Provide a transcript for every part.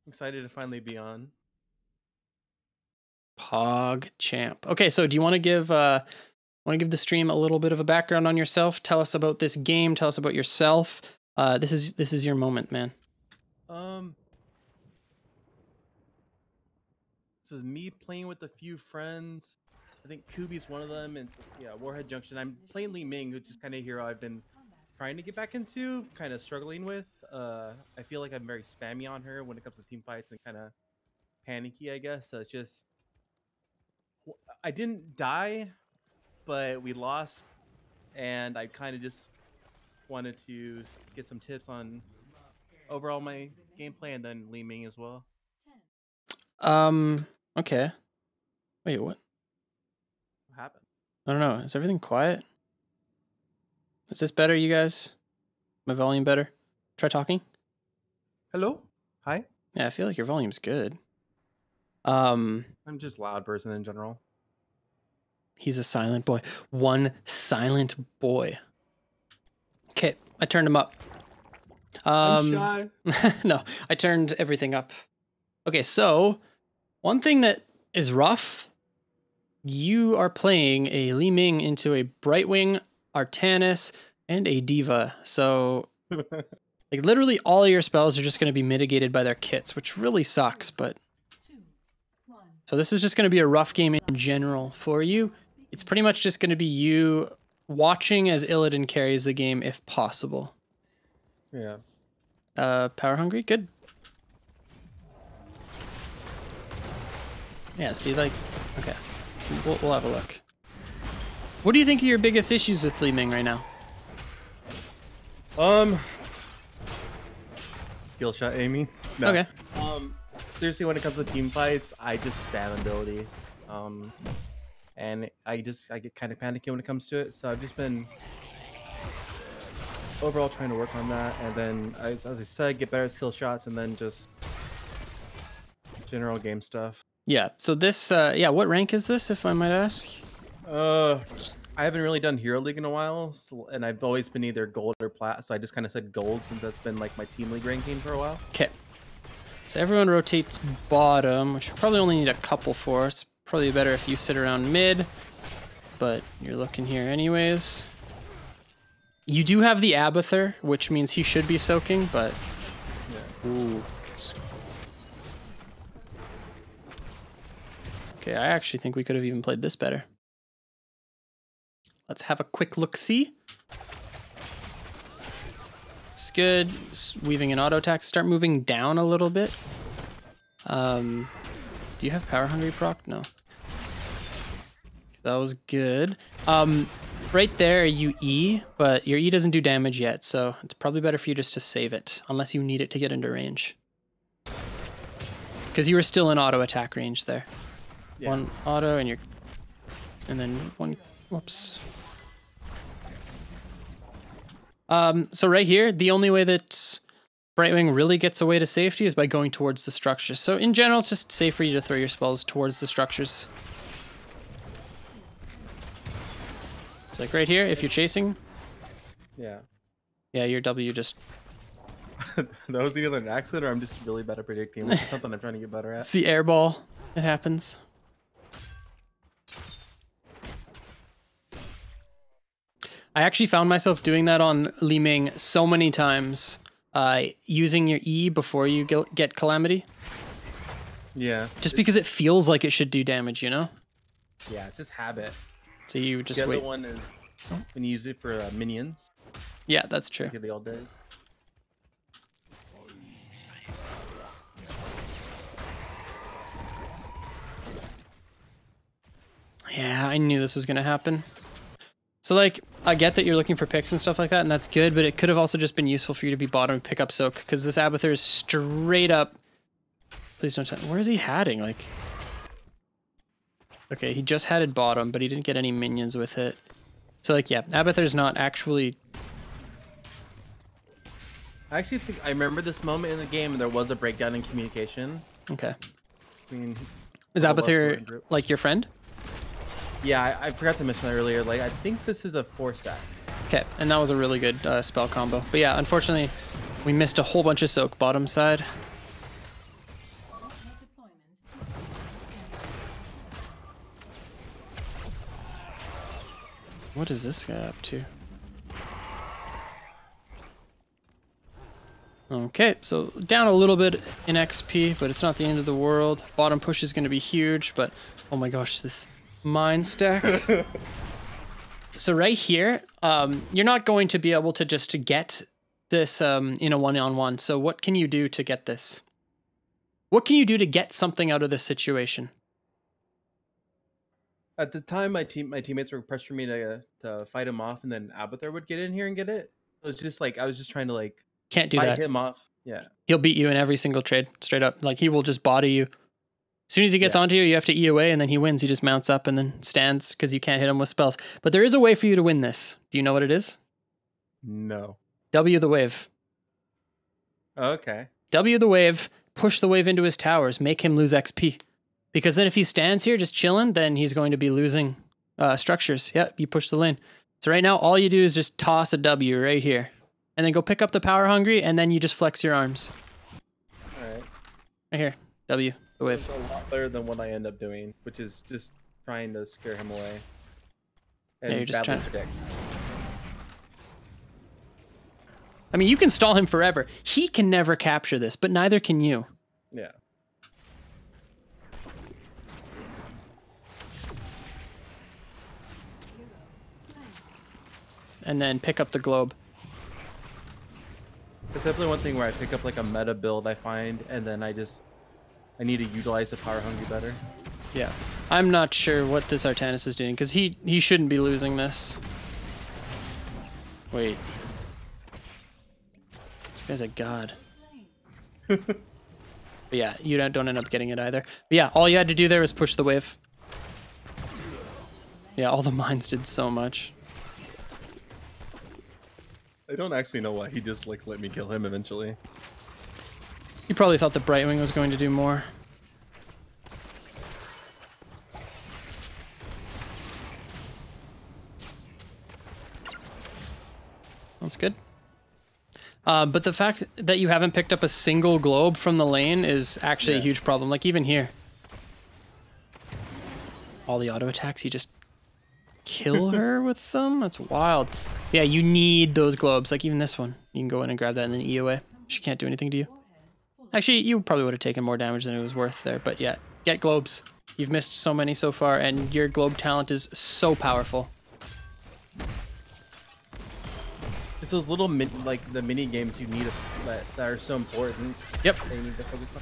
Excited to finally be on. Pog champ. Okay, so do you want to give the stream a little bit of a background on yourself? Tell us about this game. Tell us about yourself. This is your moment, man. This is me playing with a few friends. I think Kubi's one of them, and yeah, Warhead Junction. I'm playing Li-Ming, which is kind of a hero I've been trying to get back into, kind of struggling with. I feel like I'm very spammy on her when it comes to team fights and kind of panicky, I guess. So it's just I didn't die, but we lost, and I kind of just wanted to get some tips on overall my gameplay and then Li-Ming as well. Okay. Wait, what? What happened? I don't know. Is everything quiet? Is this better, you guys? My volume better? Try talking. Hello? Hi? Yeah, I feel like your volume's good. I'm just a loud person in general. He's a silent boy. One silent boy. Okay, I turned him up. I'm shy. No, I turned everything up. Okay, so one thing that is rough, you are playing a Li-Ming into a Brightwing, Artanis, and a Diva. So like literally all of your spells are just going to be mitigated by their kits, which really sucks, but so this is just going to be a rough game in general for you. It's pretty much just going to be you watching as Illidan carries the game if possible. Yeah. Power hungry? Good. Yeah, see, like, okay. We'll have a look. What do you think are your biggest issues with Li-Ming right now? Skill shot aiming. No. Okay. Seriously, when it comes to team fights, I just spam abilities. And I get kind of panicky when it comes to it. So I've just been overall trying to work on that, and then as I said, get better at skill shots, and then just general game stuff. Yeah. So this, yeah. What rank is this, if I might ask? I haven't really done Hero League in a while, and I've always been either gold or plat. So I just kind of said gold since that's been like my team league ranking for a while. Okay. So everyone rotates bottom, which you probably only need a couple for. It's probably better if you sit around mid, but you're looking here anyways. You do have the Abathur, which means he should be soaking, but yeah. Ooh. Okay, I actually think we could have even played this better. Let's have a quick look-see. It's good. It's weaving an auto attack. Start moving down a little bit. Do you have power hungry proc? No. That was good. Right there you E, but your E doesn't do damage yet, so it's probably better for you just to save it, unless you need it to get into range. Because you were still in auto attack range there. Yeah. One auto and then one, whoops. So right here, the only way that Brightwing really gets away to safety is by going towards the structures. So in general, it's just safe for you to throw your spells towards the structures. It's like right here, if you're chasing. Yeah. Yeah, your W just... That was either an accident or I'm just really bad at predicting, which is something I'm trying to get better at. It's the air ball. It happens. I actually found myself doing that on Li-Ming so many times, using your E before you get Calamity. Yeah. Just because it feels like it should do damage, you know? Yeah, it's just habit. So you just the wait. The other one is when you use it for minions. Yeah, that's true. Like the old days. Yeah, I knew this was going to happen. So, like, I get that you're looking for picks and stuff like that, and that's good, but it could have also just been useful for you to be bottom and pick up Soak, because this Abathur is straight up... Please don't tell... Where is he hatting? Like... Okay, he just hatted bottom, but he didn't get any minions with it. So, like, yeah, Abathur's not actually... I actually think I remember this moment in the game, and there was a breakdown in communication. Okay. I mean, is Abathur, like, your friend? Yeah, I forgot to mention that earlier. Like, I think this is a 4-stack. Okay, and that was a really good spell combo. But yeah, unfortunately, we missed a whole bunch of soak bottom side. What is this guy up to? Okay, so down a little bit in XP, but it's not the end of the world. Bottom push is going to be huge, but oh my gosh, this mine stack. So right here, you're not going to be able to just to get this in a one-on-one. So what can you do to get this? What can you do to get something out of this situation? At the time, my teammates were pressuring me to fight him off, and then Abathur would get in here and get it. It was just like I was just trying to like Can't do fight that. him off. Yeah, He'll beat you in every single trade, straight up. Like he will just body you. As soon as he gets onto you, you have to E away, and then he wins. He just mounts up and then stands because you can't hit him with spells. But there is a way for you to win this. Do you know what it is? no. W the wave. Okay. W the wave, push the wave into his towers, make him lose XP. Because then if he stands here just chilling, then he's going to be losing structures. Yep, you push the lane. So right now, all you do is just toss a W right here. And then go pick up the power hungry, and then you just flex your arms. All right. Right here, W, the wave. It's a lot better than what I end up doing, which is just trying to scare him away. And Yeah, you're just badly trying. predict. I mean, you can stall him forever. He can never capture this, but neither can you. Yeah. And then pick up the globe. It's definitely one thing where I pick up like a meta build I find, and then I need to utilize the power hungry better. Yeah. I'm not sure what this Artanis is doing, because he shouldn't be losing this. Wait. This guy's a god. But yeah, you don't end up getting it either. But yeah, all you had to do there was push the wave. Yeah, all the mines did so much. I don't actually know why he just like let me kill him eventually. He probably thought the Brightwing was going to do more. That's good. But the fact that you haven't picked up a single globe from the lane is actually a huge problem. Like even here. All the auto attacks, you just kill her with them? That's wild. Yeah, you need those globes. Like even this one. You can go in and grab that and then E away. She can't do anything to you. Actually, you probably would have taken more damage than it was worth there. But yeah, get globes. You've missed so many so far, and your globe talent is so powerful. It's those little like the mini games you need that are so important. Yep. That you need to focus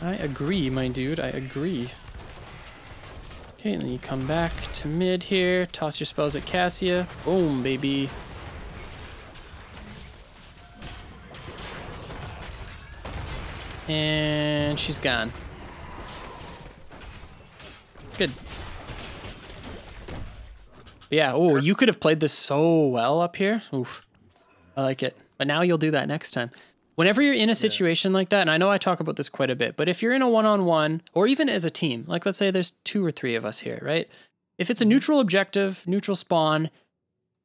on. I agree, my dude. I agree. Okay, and then you come back to mid here. Toss your spells at Cassia. Boom, baby. And she's gone. Good. Yeah, oh, you could have played this so well up here. Oof. I like it. But now you'll do that next time. Whenever you're in a situation like that, and I know I talk about this quite a bit, but if you're in a one-on-one, or even as a team, like let's say there's 2 or 3 of us here, right? If it's a neutral objective, neutral spawn,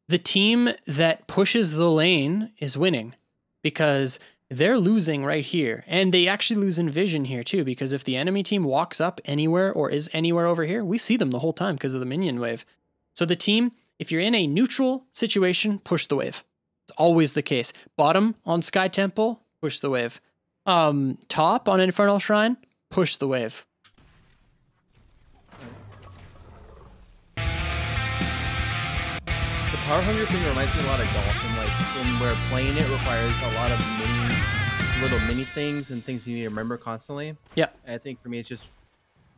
the team that pushes the lane is winning because they're losing right here. And they actually lose in vision here too, because if the enemy team walks up anywhere or is anywhere over here, we see them the whole time because of the minion wave. So the team, if you're in a neutral situation, push the wave. It's always the case. Bottom on Sky Temple, push the wave. Top on Infernal Shrine, push the wave. The power hungry thing reminds me a lot of golf, and like where playing it requires a lot of little mini things and things you need to remember constantly. Yeah. I think for me it's just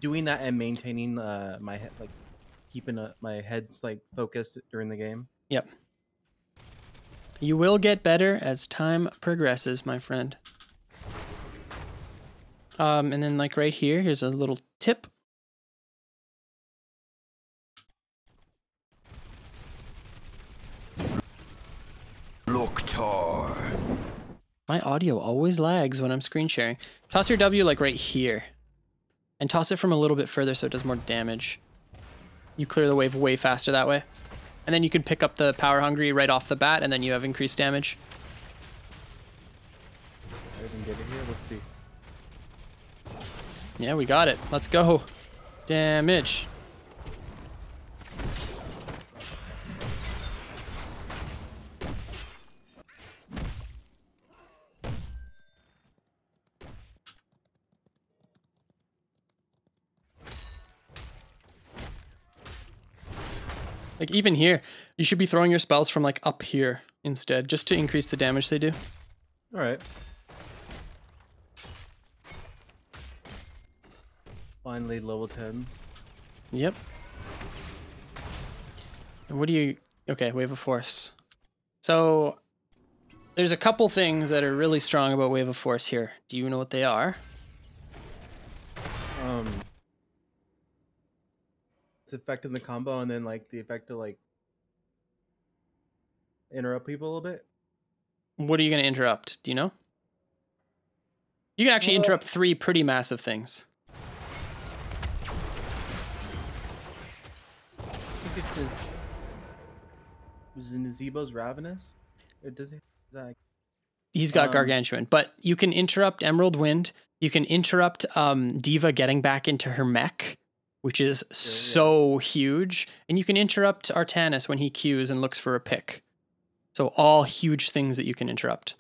doing that and maintaining my head, like keeping my head's like focused during the game. Yep. You will get better as time progresses, my friend. And then like right here, here's a little tip. Loktar. My audio always lags when I'm screen sharing. Toss your W like right here. And toss it from a little bit further so it does more damage. You clear the wave way faster that way. And then you can pick up the power hungry right off the bat, and then you have increased damage. I didn't get it here. Let's see. Yeah, we got it. Let's go. Damage. Like even here, you should be throwing your spells from like up here instead, just to increase the damage they do. All right. Finally, level 10s. Yep. And what do you... Okay, Wave of Force. So, there's a couple things that are really strong about Wave of Force here. Do you know what they are? It's affecting the combo, and then like the effect to like interrupt people a little bit. What are you going to interrupt? Do you know? You can actually interrupt 3 pretty massive things. I think it's his... Was it Nazebo's Ravenous? Or does he... Is that... He's got Gargantuan, but you can interrupt Emerald Wind. You can interrupt Diva getting back into her mech, which is so huge. And you can interrupt Artanis when he queues and looks for a pick. So all huge things that you can interrupt.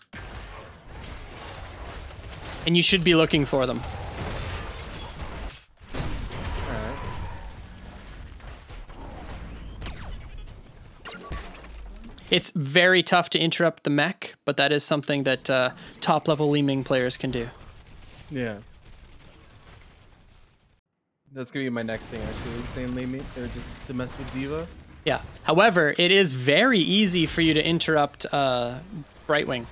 And you should be looking for them. It's very tough to interrupt the mech, but that is something that top-level Li-Ming players can do. Yeah. That's going to be my next thing, actually, staying Li-Ming, or just to mess with Diva. Yeah. However, it is very easy for you to interrupt Brightwing,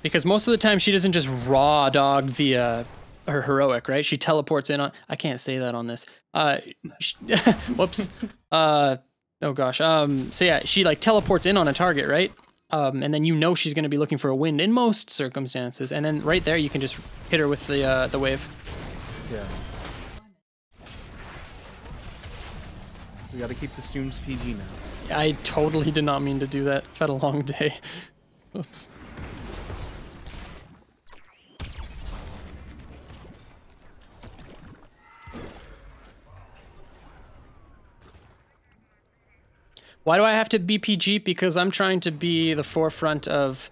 because most of the time she doesn't just raw dog the her heroic, right? She teleports in on... I can't say that on this. Whoops. Oh gosh. So yeah, she like teleports in on a target, right? And then you know she's going to be looking for a wind in most circumstances, and then right there you can just hit her with the wave. Yeah. We got to keep the streams PG now. I totally did not mean to do that. I've had a long day. Oops. Why do I have to be PG? Because I'm trying to be the forefront of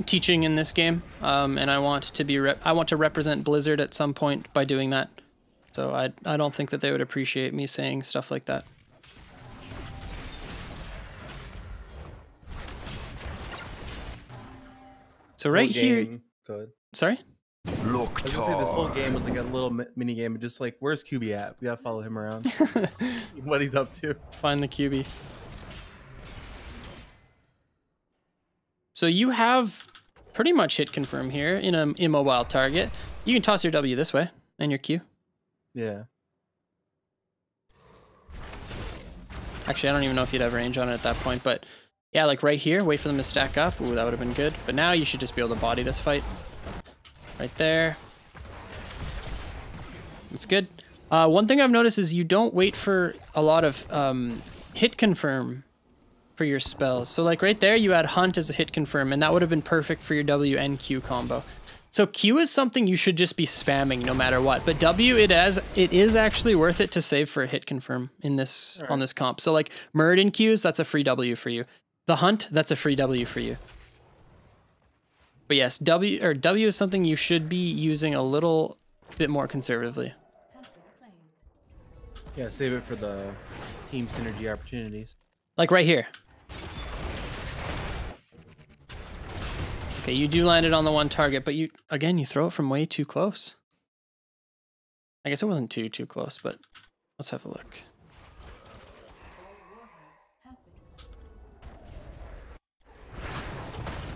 teaching in this game, and I want to be I want to represent Blizzard at some point by doing that. So I don't think that they would appreciate me saying stuff like that. So right here, good. Sorry. Look, I was gonna say this whole game was like a little mini game, just like where's QB at? We gotta follow him around. What he's up to. Find the QB. So you have pretty much hit confirm here in an immobile target. You can toss your W this way and your Q. Yeah. Actually, I don't even know if you'd have range on it at that point, but yeah, like right here, wait for them to stack up. Ooh, that would have been good. But now you should just be able to body this fight. Right there. That's good. One thing I've noticed is you don't wait for a lot of hit confirm for your spells. So like right there, you had Hunt as a hit confirm, and that would have been perfect for your W and Q combo. So Q is something you should just be spamming no matter what. But W, it is actually worth it to save for a hit confirm in this on this comp. So like Muradin Qs, that's a free W for you. The Hunt, that's a free W for you. But yes, W is something you should be using a little bit more conservatively. Yeah, save it for the team synergy opportunities. Like right here. Okay, you do land it on the one target, but you throw it from way too close. I guess it wasn't too close, but let's have a look.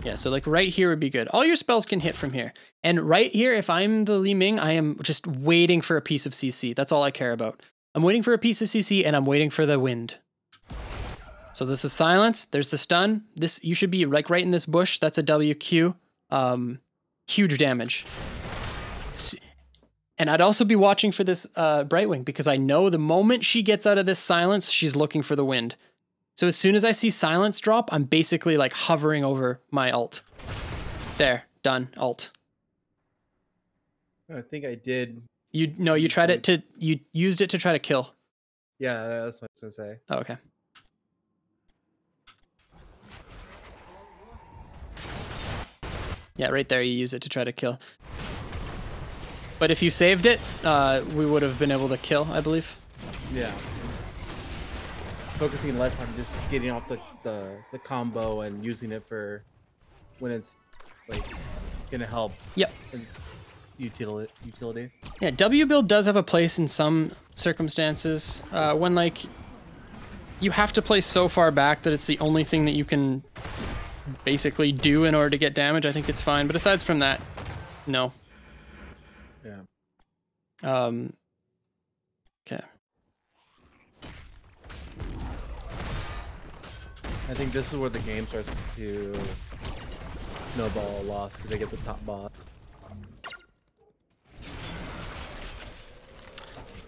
Yeah, so like right here would be good. All your spells can hit from here. And right here, if I'm the Li-Ming, I am just waiting for a piece of CC. That's all I care about. I'm waiting for a piece of CC and I'm waiting for the wind. So this is silence. There's the stun. This, you should be like right in this bush. That's a WQ. Huge damage. And I'd also be watching for this Brightwing, because I know the moment she gets out of this silence, she's looking for the wind. So as soon as I see silence drop, I'm basically like hovering over my ult. There, done, ult. I think I did. You used it to try to kill. Yeah, that's what I was gonna say. Oh, okay. Yeah, right there, you use it to try to kill. But if you saved it, we would have been able to kill, I believe. Yeah. focusing less on just getting off the combo and using it for when it's like gonna help. Yep. Utility. Yeah, W build does have a place in some circumstances. When like you have to play so far back that it's the only thing that you can basically do in order to get damage, I think it's fine. But aside from that, no. Yeah. Okay. I think this is where the game starts to snowball a loss because they get the top boss.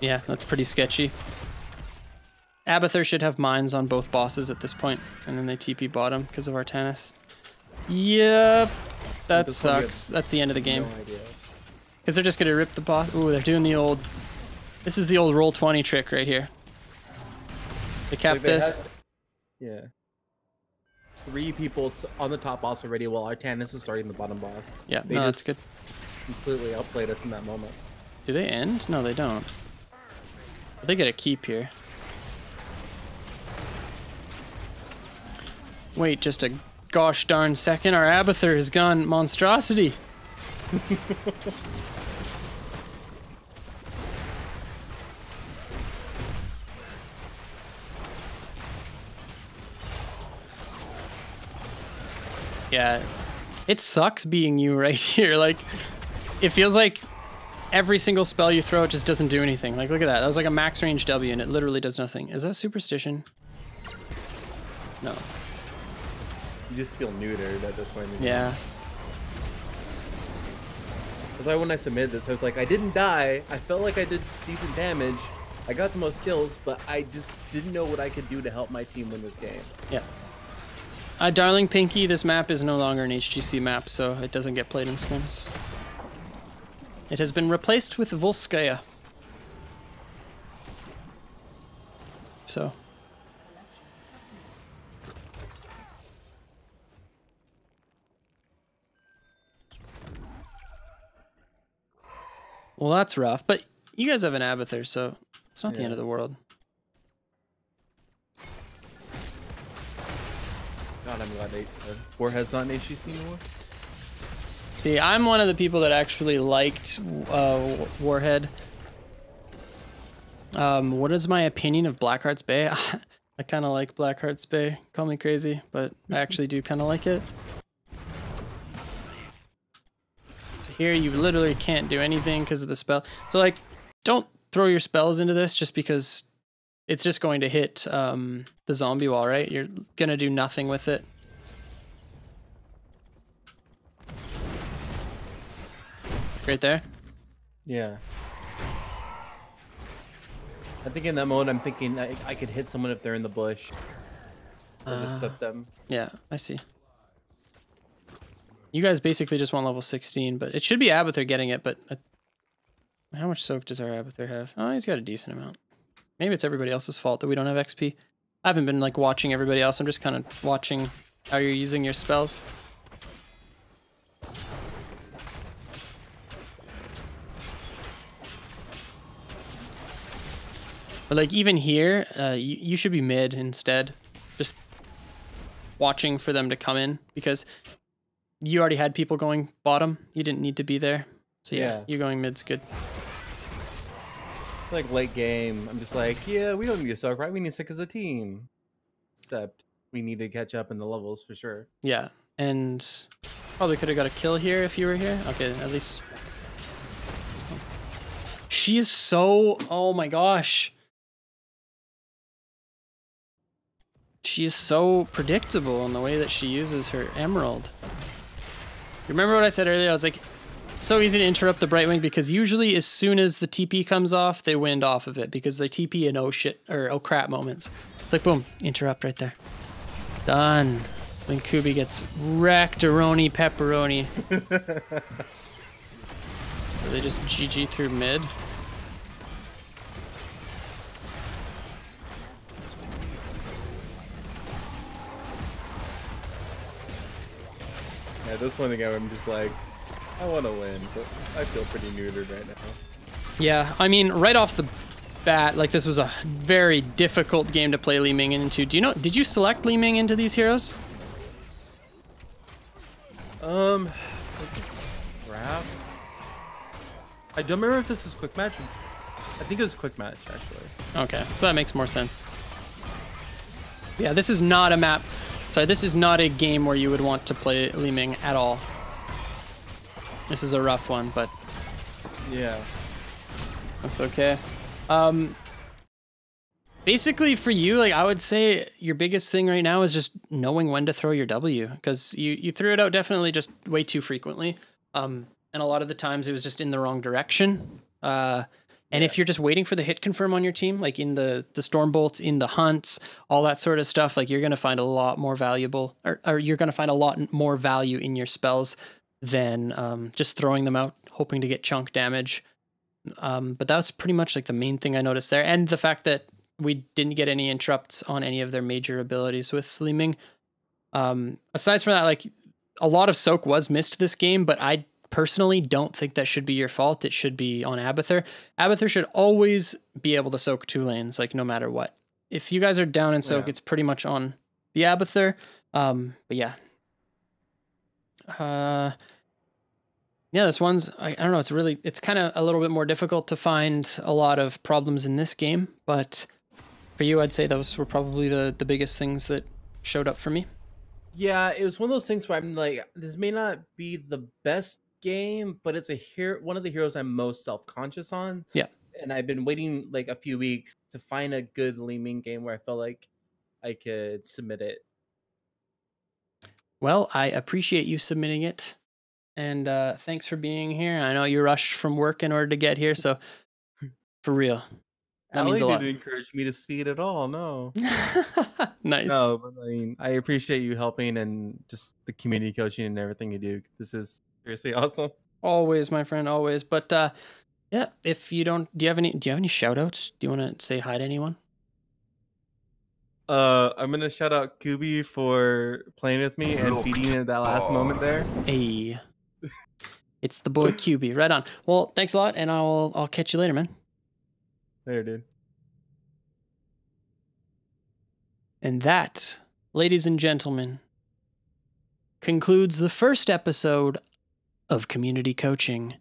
Yeah, that's pretty sketchy. Abathur should have mines on both bosses at this point, and then they TP bottom because of Artanis. Yep, that sucks. That's the end of the game. No idea. Because they're just gonna rip the boss. Ooh, they're doing the old. This is the old roll 20 trick right here. They kept this. Yeah. 3 people on the top boss already, while Artanis is starting the bottom boss. Yeah, they no, that's good. Completely outplayed us in that moment. Do they end? No, they don't. But they get a keep here. Wait just a gosh darn second. Our Abathur has gone monstrosity. Yeah, it sucks being you right here. Like, it feels like every single spell you throw, it just doesn't do anything. Like, look at that. That was like a max range W, and it literally does nothing. Is that superstition? No. You just feel neutered at this point. Yeah. That's why when I submitted this, I was like, I didn't die. I felt like I did decent damage. I got the most kills, but I just didn't know what I could do to help my team win this game. Yeah. Darling Pinky, this map is no longer an HGC map, so it doesn't get played in scrims. It has been replaced with Volskaya. So. Well, that's rough, but you guys have an Abathur, so it's not the end of the world. God, I'm glad Warhead's not in HGC anymore. See, I'm one of the people that actually liked Warhead. What is my opinion of Blackheart's Bay? I kind of like Blackheart's Bay. Call me crazy, but I actually do kind of like it. So here you literally can't do anything because of the spell. So like, don't throw your spells into this just because it's just going to hit the zombie wall, right? You're going to do nothing with it. Right there? Yeah. I think in that mode, I'm thinking I could hit someone if they're in the bush. Or just clip them. Yeah, I see. You guys basically just want level 16, but it should be Abathur getting it, but how much soak does our Abathur have? Oh, he's got a decent amount. Maybe it's everybody else's fault that we don't have XP. I haven't been like watching everybody else. I'm just kind of watching how you're using your spells. But like even here, you should be mid instead. Just watching for them to come in because you already had people going bottom. You didn't need to be there. So yeah. You going mid's good. Like late game, I'm just like, yeah, we don't need to suck, right? We need to stick as a team. Except we need to catch up in the levels for sure. Yeah, and probably could have got a kill here if you were here. Okay, at least. She is so, oh my gosh. She is so predictable in the way that she uses her emerald. Remember what I said earlier? I was like, it's so easy to interrupt the Brightwing because usually as soon as the TP comes off, they wind off of it because they TP in oh shit or oh crap moments. It's like boom, interrupt right there. Done. Then Kubi gets wrecked-a-roni pepperoni. So they just GG through mid. Yeah, this one again, I'm just like, I want to win, but I feel pretty neutered right now. Yeah, I mean, right off the bad. Like, this was a very difficult game to play Li-Ming into. Did you select Li-Ming into these heroes? Crap. I don't remember if this was quick match. I think it was quick match, actually. Okay, so that makes more sense. Yeah, this is not a map. Sorry, this is not a game where you would want to play Li-Ming at all. This is a rough one, but yeah, that's okay. Basically for you, like, I would say your biggest thing right now is just knowing when to throw your W, because you threw it out definitely just way too frequently. And a lot of the times it was just in the wrong direction. And if you're just waiting for the hit confirm on your team, like in the storm bolts, in the hunts, all that sort of stuff, like you're going to find a lot more valuable, or you're going to find a lot more value in your spells than just throwing them out, hoping to get chunk damage. But that's pretty much like the main thing I noticed there. And the fact that we didn't get any interrupts on any of their major abilities with Li-Ming. Aside from that, like, a lot of soak was missed this game, but I personally don't think that should be your fault. It should be on Abathur. Abathur should always be able to soak 2 lanes, like, no matter what. If you guys are down in soak, it's pretty much on the Abathur. But yeah. Yeah, this one's, I don't know, it's kind of a little bit more difficult to find a lot of problems in this game, but for you, I'd say those were probably the biggest things that showed up for me. Yeah, it was one of those things where I'm like, this may not be the best game, but it's one of the heroes I'm most self-conscious on. Yeah. And I've been waiting like a few weeks to find a good Li-Ming game where I felt like I could submit it. Well, I appreciate you submitting it. And thanks for being here. I know you rushed from work in order to get here, so for real. That means a lot. Didn't encourage me to speed at all, no. Nice. No, but I mean, I appreciate you helping and just the community coaching and everything you do. This is seriously awesome. Always, my friend, always. But yeah, if you don't, do you have any shout outs? Do you want to say hi to anyone? I'm gonna shout out Kubi for playing with me and beating at that last moment there. Hey, it's the boy QB. Right on. Well, thanks a lot, and I'll catch you later, man. Later, dude. And that, ladies and gentlemen, concludes the first episode of Community Coaching.